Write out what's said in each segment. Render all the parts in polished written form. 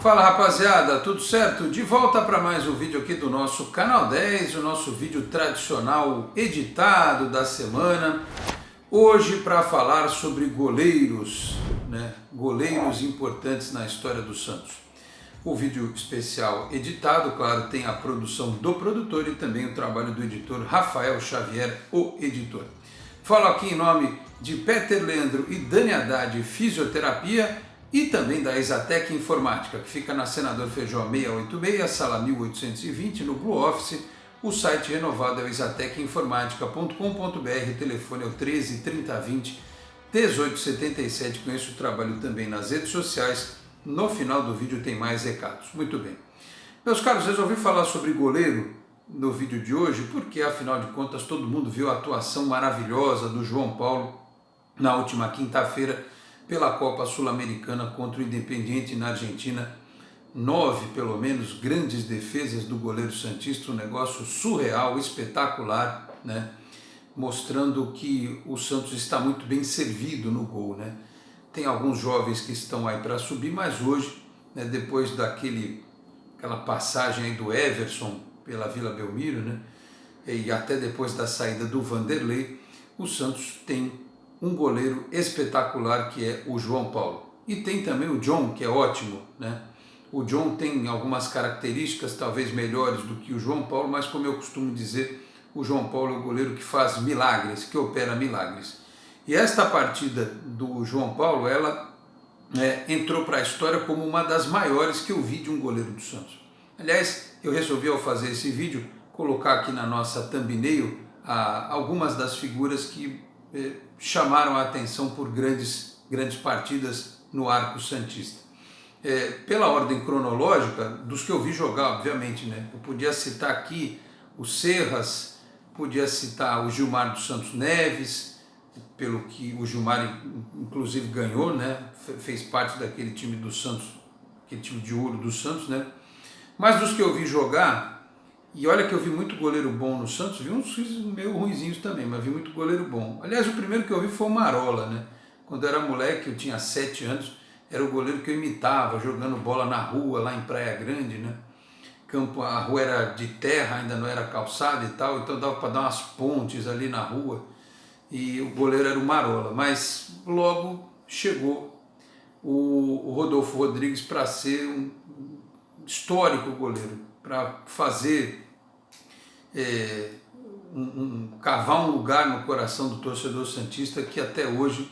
Fala rapaziada, tudo certo? De volta para mais um vídeo aqui do nosso Canal 10, o nosso vídeo tradicional editado da semana. Hoje para falar sobre goleiros, goleiros importantes na história do Santos. O vídeo especial editado, claro, tem a produção do produtor e também o trabalho do editor Rafael Xavier, o editor. Falo aqui em nome de Peter Leandro e Dani Haddad Fisioterapia e também da Exatec Informática, que fica na Senador Feijó 686, sala 1820, no Blue Office. O site renovado é o exatecinformatica.com.br, telefone é o 13 30 20 1877. Conheço o trabalho também nas redes sociais. No final do vídeo tem mais recados. Muito bem. Meus caros, resolvi falar sobre goleiro no vídeo de hoje, porque afinal de contas todo mundo viu a atuação maravilhosa do João Paulo na última quinta-feira pela Copa Sul-Americana contra o Independiente na Argentina. 9, pelo menos, grandes defesas do goleiro santista, um negócio surreal, espetacular, mostrando que o Santos está muito bem servido no gol, Tem alguns jovens que estão aí para subir, mas hoje, depois daquela passagem aí do Everson pela Vila Belmiro, e até depois da saída do Vanderlei, o Santos tem um goleiro espetacular que é o João Paulo. E tem também o John, que é ótimo, O John tem algumas características talvez melhores do que o João Paulo, mas como eu costumo dizer, o João Paulo é o goleiro que faz milagres, que opera milagres. E esta partida do João Paulo, ela entrou para a história como uma das maiores que eu vi de um goleiro do Santos. Aliás, eu resolvi ao fazer esse vídeo colocar aqui na nossa thumbnail algumas das figuras que chamaram a atenção por grandes partidas no arco santista. Pela ordem cronológica, dos que eu vi jogar, obviamente, eu podia citar aqui o Serras, podia citar o Gilmar dos Santos Neves, pelo que o Gilmar inclusive ganhou, fez parte daquele time do Santos, aquele time de ouro do Santos, Mas dos que eu vi jogar, e olha que eu vi muito goleiro bom no Santos, vi uns meio ruinzinhos também, mas vi muito goleiro bom. Aliás, o primeiro que eu vi foi o Marola, Quando eu era moleque, eu tinha 7 anos, era o goleiro que eu imitava, jogando bola na rua, lá em Praia Grande, A rua era de terra, ainda não era calçada e tal, então dava para dar umas pontes ali na rua, e o goleiro era o Marola. Mas logo chegou o Rodolfo Rodrigues para ser um histórico goleiro, para fazer cavar um lugar no coração do torcedor santista que até hoje,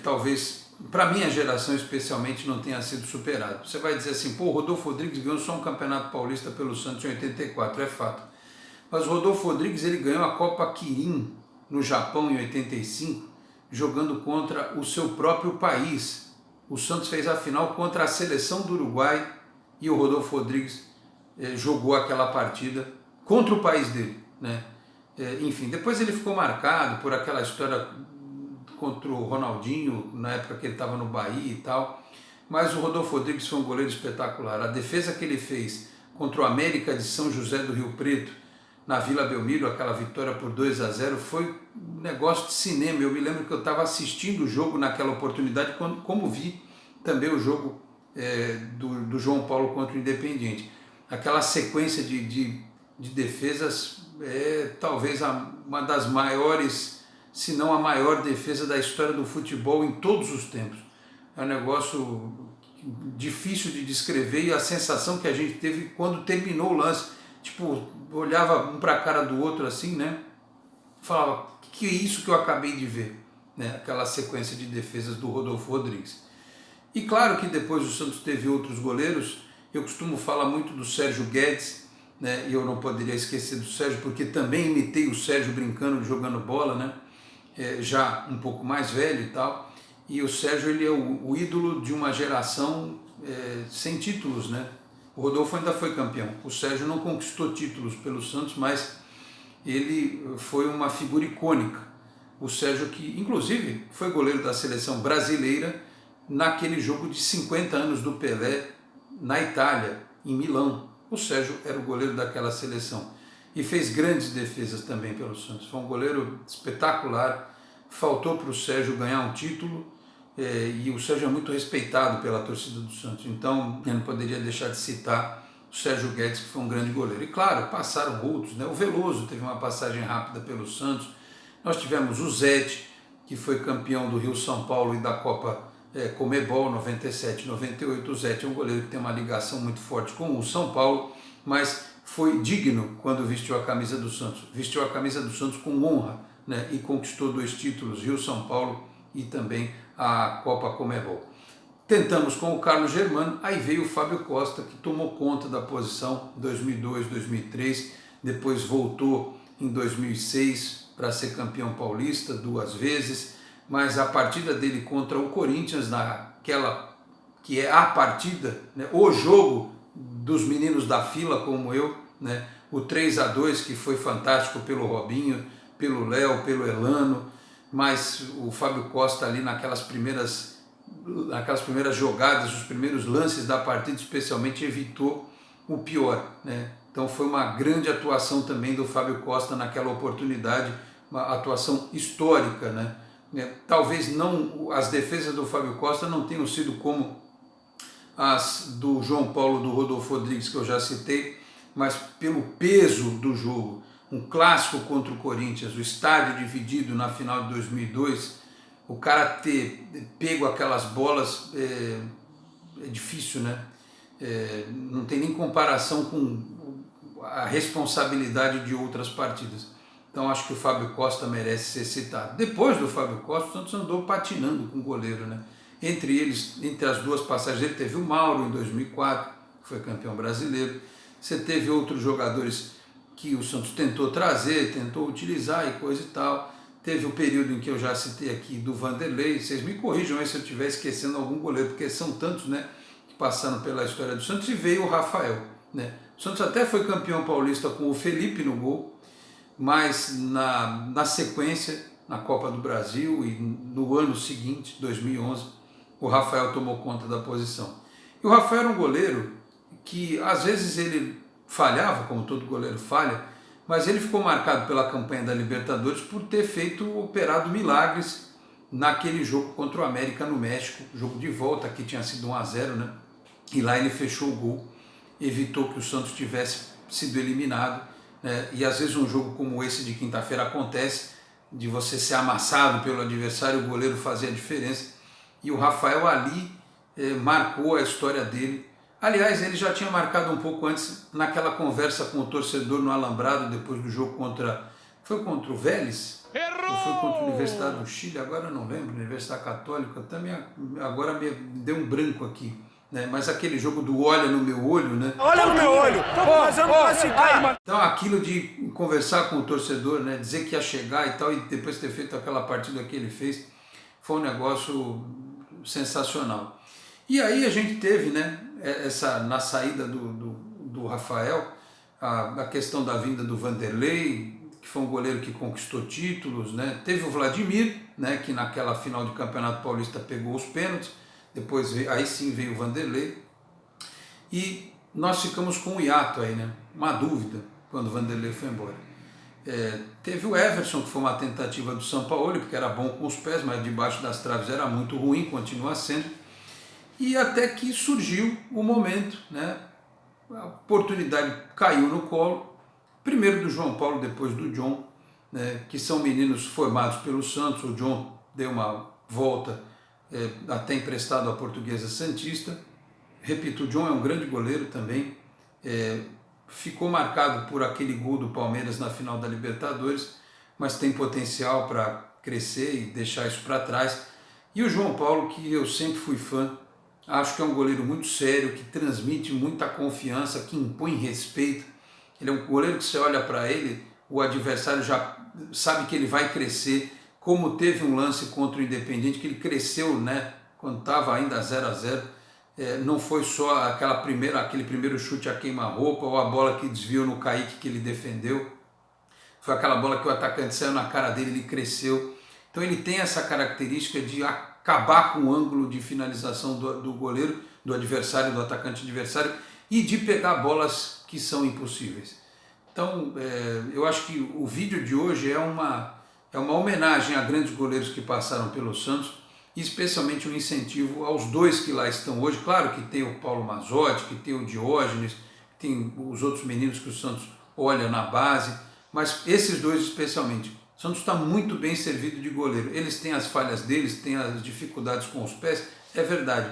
talvez para a minha geração especialmente, não tenha sido superado. Você vai dizer assim, o Rodolfo Rodrigues ganhou só um campeonato paulista pelo Santos em 84, é fato. Mas o Rodolfo Rodrigues ele ganhou a Copa Kirin no Japão em 85, jogando contra o seu próprio país. O Santos fez a final contra a seleção do Uruguai e o Rodolfo Rodrigues jogou aquela partida contra o país dele, Enfim, depois ele ficou marcado por aquela história contra o Ronaldinho, na época que ele estava no Bahia e tal, mas o Rodolfo Rodrigues foi um goleiro espetacular. A defesa que ele fez contra o América de São José do Rio Preto, na Vila Belmiro, aquela vitória por 2-0, foi um negócio de cinema. Eu me lembro que eu estava assistindo o jogo naquela oportunidade, como vi também o jogo do João Paulo contra o Independiente. Aquela sequência de defesas talvez uma das maiores, se não a maior defesa da história do futebol em todos os tempos. É um negócio difícil de descrever, e a sensação que a gente teve quando terminou o lance, olhava um para a cara do outro assim, falava, que é isso que eu acabei de ver, Aquela sequência de defesas do Rodolfo Rodrigues. E claro que depois o Santos teve outros goleiros. Eu costumo falar muito do Sérgio Guedes, e eu não poderia esquecer do Sérgio, porque também imitei o Sérgio brincando, jogando bola, já um pouco mais velho e tal. E o Sérgio ele é o ídolo de uma geração sem títulos, O Rodolfo ainda foi campeão. O Sérgio não conquistou títulos pelo Santos, mas ele foi uma figura icônica. O Sérgio que, inclusive, foi goleiro da seleção brasileira naquele jogo de 50 anos do Pelé na Itália, em Milão. O Sérgio era o goleiro daquela seleção e fez grandes defesas também pelo Santos. Foi um goleiro espetacular. Faltou para o Sérgio ganhar um título. e o Sérgio é muito respeitado pela torcida do Santos, então eu não poderia deixar de citar o Sérgio Guedes, que foi um grande goleiro. E claro, passaram outros, né? O Veloso teve uma passagem rápida pelo Santos, nós tivemos o Zete, que foi campeão do Rio-São Paulo e da Copa Comebol 97, 98. O Zete é um goleiro que tem uma ligação muito forte com o São Paulo, mas foi digno quando vestiu a camisa do Santos. Vestiu a camisa do Santos com honra, né? E conquistou 2 títulos, Rio-São Paulo e também a Copa Comebol. Tentamos com o Carlos Germano, aí veio o Fábio Costa, que tomou conta da posição em 2002, 2003, depois voltou em 2006 para ser campeão paulista 2 vezes, mas a partida dele contra o Corinthians, naquela que é a partida, né, o jogo dos meninos da fila como eu, né, o 3-2 que foi fantástico pelo Robinho, pelo Léo, pelo Elano, mas o Fábio Costa ali naquelas primeiras jogadas, os primeiros lances da partida, especialmente evitou o pior, né? Então foi uma grande atuação também do Fábio Costa naquela oportunidade, uma atuação histórica, né? Talvez não, as defesas do Fábio Costa não tenham sido como as do João Paulo, do Rodolfo Rodrigues, que eu já citei, mas pelo peso do jogo, um clássico contra o Corinthians, o estádio dividido na final de 2002, o cara ter pego aquelas bolas é difícil, né? Não tem nem comparação com a responsabilidade de outras partidas. Então acho que o Fábio Costa merece ser citado. Depois do Fábio Costa, o Santos andou patinando com o goleiro, né? Entre as 2 passagens dele, teve o Mauro em 2004, que foi campeão brasileiro. Você teve outros jogadores que o Santos tentou trazer, tentou utilizar e coisa e tal. Teve o período em que eu já citei aqui do Vanderlei, vocês me corrijam aí se eu estiver esquecendo algum goleiro, porque são tantos, né, que passaram pela história do Santos, e veio o Rafael, né. O Santos até foi campeão paulista com o Felipe no gol, mas na sequência, na Copa do Brasil e no ano seguinte, 2011, o Rafael tomou conta da posição. E o Rafael era um goleiro que às vezes ele falhava, como todo goleiro falha, mas ele ficou marcado pela campanha da Libertadores por ter operado milagres naquele jogo contra o América no México, jogo de volta, que tinha sido 1-0, né? E lá ele fechou o gol, evitou que o Santos tivesse sido eliminado, né? E às vezes um jogo como esse de quinta-feira acontece, de você ser amassado pelo adversário, o goleiro fazer a diferença, e o Rafael ali marcou a história dele. Aliás, ele já tinha marcado um pouco antes, naquela conversa com o torcedor no Alambrado, depois do jogo foi contra o Vélez? Errou! Ou foi contra a Universidade do Chile? Agora eu não lembro, Universidade Católica, também agora me deu um branco aqui, né? Mas aquele jogo do olha no meu olho, né? Olha no meu olho! Então aquilo de conversar com o torcedor, né? Dizer que ia chegar e tal, e depois ter feito aquela partida que ele fez, foi um negócio sensacional. E aí a gente teve, né, na saída do Rafael, a questão da vinda do Vanderlei, que foi um goleiro que conquistou títulos, né? Teve o Vladimir, né, que naquela final de Campeonato Paulista pegou os pênaltis, depois aí sim veio o Vanderlei, e nós ficamos com um hiato aí, né? Uma dúvida, quando o Vanderlei foi embora. Teve o Everson, que foi uma tentativa do Sampaoli, porque era bom com os pés, mas debaixo das traves era muito ruim, continua sendo. E até que surgiu o momento, né? A oportunidade caiu no colo, primeiro do João Paulo, depois do John, né? Que são meninos formados pelo Santos. O John deu uma volta até emprestado à Portuguesa Santista. Repito, o John é um grande goleiro também, ficou marcado por aquele gol do Palmeiras na final da Libertadores, mas tem potencial para crescer e deixar isso para trás. E o João Paulo, que eu sempre fui fã, acho que é um goleiro muito sério, que transmite muita confiança, que impõe respeito. Ele é um goleiro que você olha para ele, o adversário já sabe que ele vai crescer, como teve um lance contra o Independiente, que ele cresceu, né, quando estava ainda 0-0. Não foi só aquele primeiro chute a queima-roupa ou a bola que desviou no Kaique que ele defendeu. Foi aquela bola que o atacante saiu na cara dele, ele cresceu. Então ele tem essa característica de acabar com o ângulo de finalização do goleiro, do adversário, do atacante adversário, e de pegar bolas que são impossíveis. Então eu acho que o vídeo de hoje é uma homenagem a grandes goleiros que passaram pelo Santos, e especialmente um incentivo aos dois que lá estão hoje. Claro que tem o Paulo Mazzotti, que tem o Diógenes, tem os outros meninos que o Santos olha na base, mas esses dois especialmente. O Santos está muito bem servido de goleiro. Eles têm as falhas deles, têm as dificuldades com os pés, é verdade.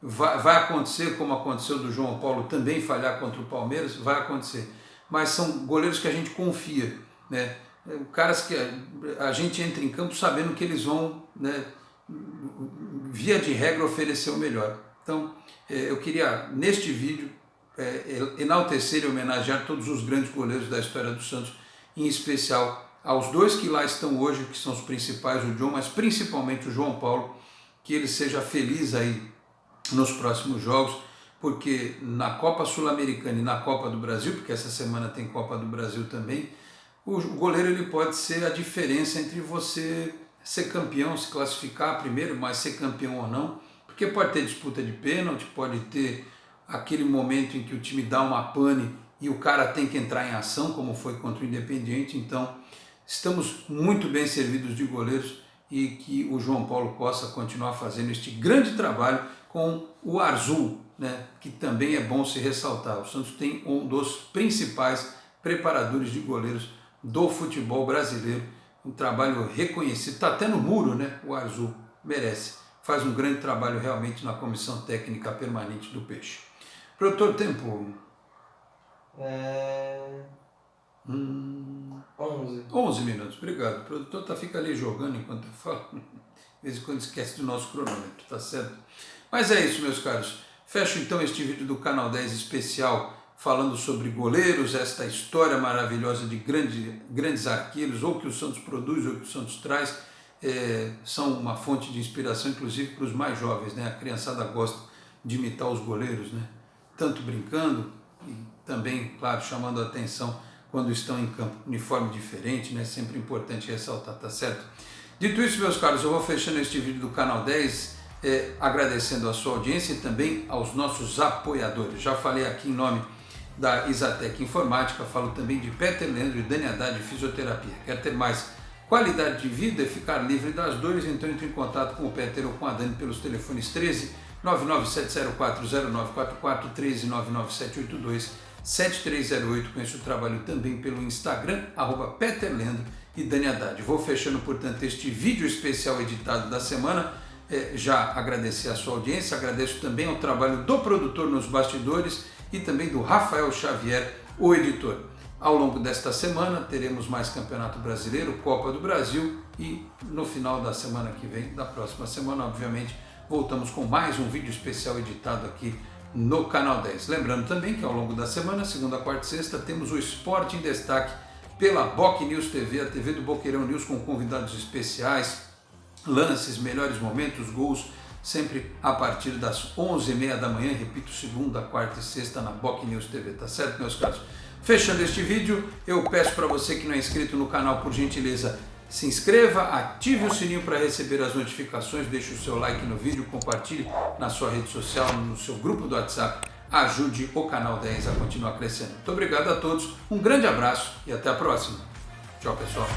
Vai acontecer, como aconteceu do João Paulo também falhar contra o Palmeiras, vai acontecer. Mas são goleiros que a gente confia, né? Caras que a gente entra em campo sabendo que eles vão, né, via de regra, oferecer o melhor. Então, eu queria, neste vídeo, enaltecer e homenagear todos os grandes goleiros da história do Santos, em especial aos dois que lá estão hoje, que são os principais, o John, mas principalmente o João Paulo, que ele seja feliz aí nos próximos jogos, porque na Copa Sul-Americana e na Copa do Brasil, porque essa semana tem Copa do Brasil também, o goleiro ele pode ser a diferença entre você ser campeão, se classificar primeiro, mas ser campeão ou não, porque pode ter disputa de pênalti, pode ter aquele momento em que o time dá uma pane e o cara tem que entrar em ação, como foi contra o Independiente. Então, estamos muito bem servidos de goleiros e que o João Paulo possa continuar fazendo este grande trabalho com o Azul, né, que também é bom se ressaltar. O Santos tem um dos principais preparadores de goleiros do futebol brasileiro, um trabalho reconhecido, está até no muro, né? O Azul merece, faz um grande trabalho realmente na comissão técnica permanente do Peixe. Produtor, tempo? 11 minutos, obrigado. O produtor fica ali jogando enquanto eu falo, de vez em quando esquece do nosso cronômetro, tá certo? Mas é isso, meus caros. Fecho então este vídeo do Canal 10 especial falando sobre goleiros, esta história maravilhosa de grandes arqueiros, ou que o Santos produz, ou que o Santos traz, são uma fonte de inspiração, inclusive para os mais jovens, né? A criançada gosta de imitar os goleiros, né? Tanto brincando e também, claro, chamando a atenção quando estão em campo. Uniforme diferente, né? Sempre importante ressaltar, tá certo? Dito isso, meus caros, eu vou fechando este vídeo do Canal 10, agradecendo a sua audiência e também aos nossos apoiadores. Já falei aqui em nome da Isatec Informática, falo também de Peter Leandro e Dani Haddad Fisioterapia. Quer ter mais qualidade de vida e ficar livre das dores? Então entre em contato com o Peter ou com a Dani pelos telefones 13 997040944, 13 99782 7308. Conheço o trabalho também pelo Instagram, @Peter Leandro e Dani Haddad. Vou fechando, portanto, este vídeo especial editado da semana. Já agradecer a sua audiência, agradeço também ao trabalho do produtor nos bastidores e também do Rafael Xavier, o editor. Ao longo desta semana teremos mais Campeonato Brasileiro, Copa do Brasil e no final da semana que vem, da próxima semana, obviamente, voltamos com mais um vídeo especial editado aqui no Canal 10. Lembrando também que ao longo da semana, segunda, quarta e sexta, temos o Esporte em Destaque pela Boc News TV, a TV do Boqueirão News, com convidados especiais, lances, melhores momentos, gols, sempre a partir das 11h30 da manhã, repito, segunda, quarta e sexta na Boc News TV, tá certo, meus caros? Fechando este vídeo, eu peço para você que não é inscrito no canal, por gentileza, se inscreva, ative o sininho para receber as notificações, deixe o seu like no vídeo, compartilhe na sua rede social, no seu grupo do WhatsApp, ajude o Canal 10 a continuar crescendo. Muito obrigado a todos, um grande abraço e até a próxima. Tchau, pessoal.